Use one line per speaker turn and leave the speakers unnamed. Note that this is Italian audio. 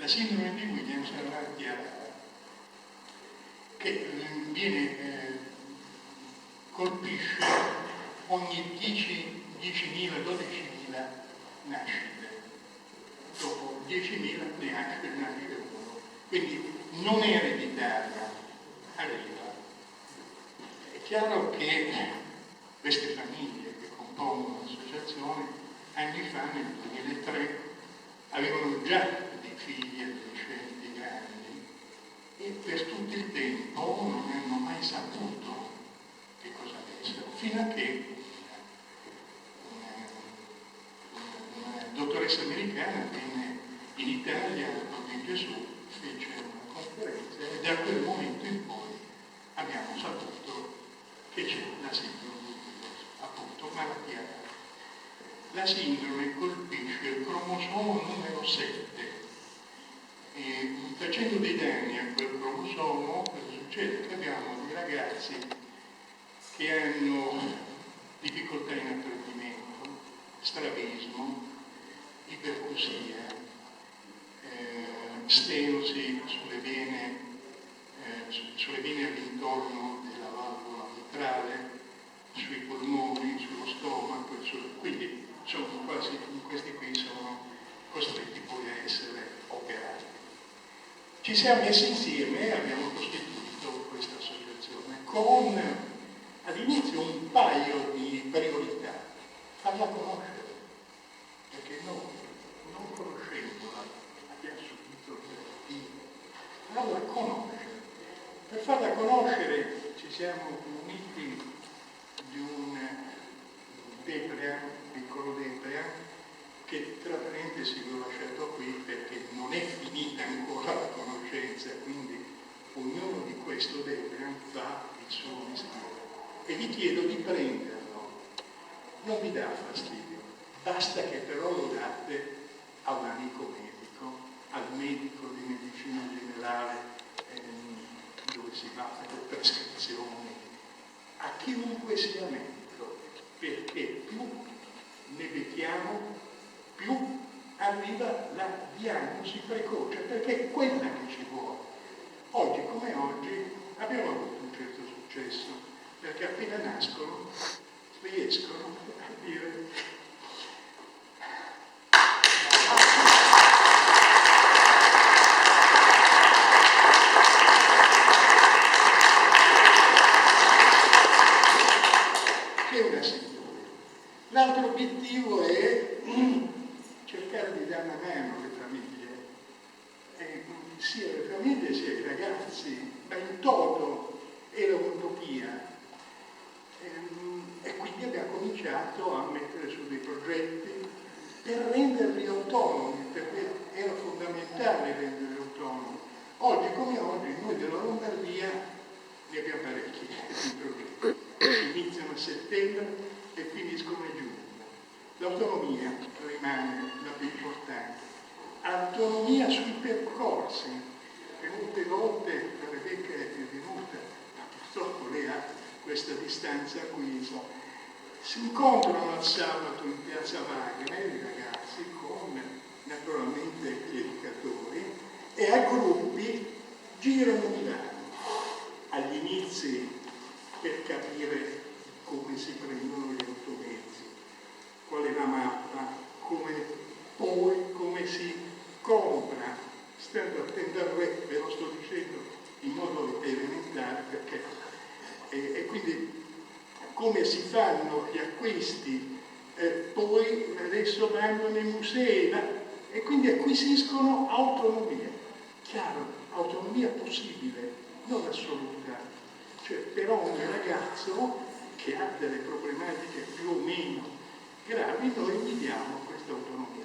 La sindrome di Williams è una malattia che colpisce ogni 10.000, 12.000 nascite. Dopo 10.000 nasce uno. Quindi non è ereditaria, arriva. È chiaro che queste famiglie che compongono l'associazione anni fa, nel 2003, avevano già dei figli adolescenti grandi e per tutto il tempo non hanno mai saputo che cosa avessero, fino a che una dottoressa americana venne in Italia, in Gesù, fece una conferenza e da quel momento in poi abbiamo saputo che c'è la sindrome di Williams, appunto malattia rara. La sindrome colpisce il cromosomo numero 7 e facendo dei danni a quel cromosomo, cosa succede? Che abbiamo dei ragazzi che hanno difficoltà in apprendimento, strabismo, ipercusia, stenosi sulle vene all'intorno della valvola mitrale, sui polmoni, sullo stomaco, quindi questi qui sono costretti poi a essere operati. Ci siamo messi insieme e abbiamo costituito questa associazione con all'inizio un paio di priorità: farla conoscere, perché noi, non conoscendola, abbiamo subito farla conoscere. Per farla conoscere ci siamo uniti di un piccolo Debrea, che tra parentesi l'ho lasciato qui perché non è finita ancora la conoscenza, quindi ognuno di questo Debrea fa il suo mestiere. E vi chiedo di prenderlo, non vi dà fastidio, basta che però lo date a un amico medico, al medico di medicina generale, dove si va a fare prescrizioni, a chiunque sia medico, perché più ne becchiamo, più arriva la diagnosi precoce, perché è quella che ci vuole. Oggi come oggi abbiamo avuto un certo successo, perché appena nascono riescono a dire che è una sindrome. L'altro obiettivo è cercare di dare una mano alle famiglie, sia alle famiglie sia ai ragazzi, ma in toto è un'utopia. E quindi abbiamo cominciato a mettere su dei progetti per renderli autonomi, perché era fondamentale renderli autonomi. Oggi come oggi noi della Lombardia ne abbiamo parecchi di progetti, iniziano a settembre e finiscono a giugno. L'autonomia rimane la più importante. Autonomia sui percorsi, che molte volte la Rebecca è venuta, ma purtroppo lei ha questa distanza qui, si incontrano al sabato in piazza Wagner i ragazzi con naturalmente gli educatori e a gruppi girano Milano agli inizi per capire come si prendono gli automezzi, qual è la mappa, come si compra, stando attento al re, ve lo sto dicendo in modo elementare, perché e quindi come si fanno gli acquisti, poi adesso vanno nei musei, e quindi acquisiscono autonomia. Chiaro, autonomia possibile, non assoluta. Cioè, però un ragazzo che ha delle problematiche più o meno gravi, noi gli diamo questa autonomia.